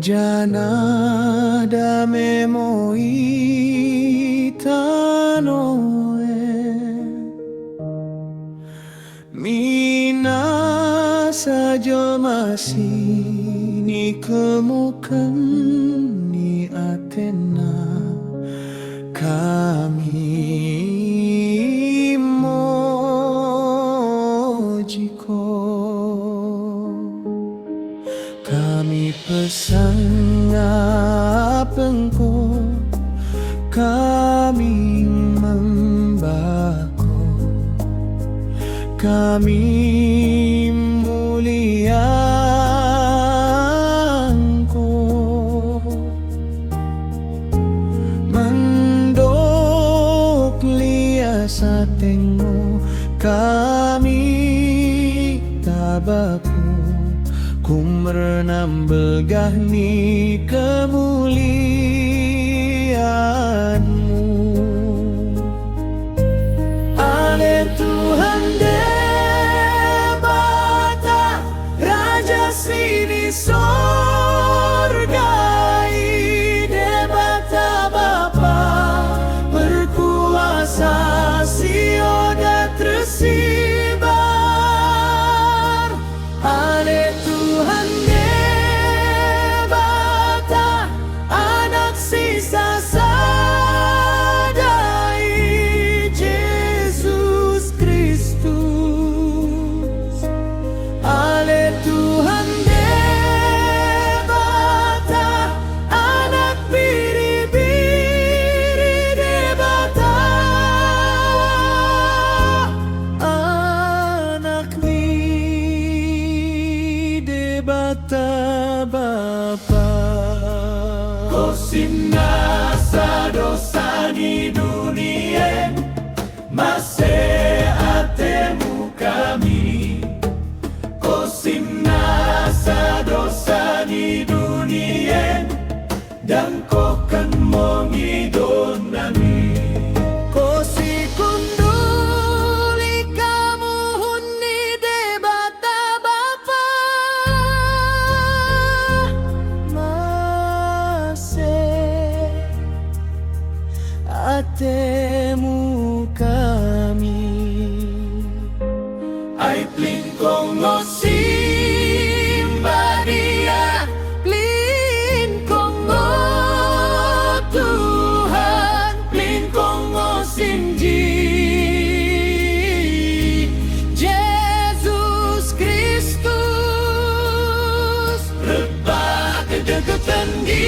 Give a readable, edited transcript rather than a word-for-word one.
Jana dame moitanoe Mina saja masih ni kemukan ni Athena kami mojiko kami pesan ngapengko kami membako kami muliangko mendok lia satengo kami tabaku Kumrenam begah ni kemuliaan-Mu. Ale Tuhan Debata, Raja sini sorgai, Debata Bapa, berkuasa sioda tersibar. Ale Tuhan Debata, anak sisa sadai, Yesus Kristus. Ale Tuhan Debata, anak biri-biri Debata, anak Debata Bapa. Kosimna dosa di dunia, masih atemu kami. Kosimna dosa di dunia, dan kau kan mengidon nami. Kosi kunduli kamu huni Debata Bapa masih atemu kami Ai plin kong simba dia, Plin kongo Tuhan plin kong simji. Yesus Kristus Rebah kedekatan di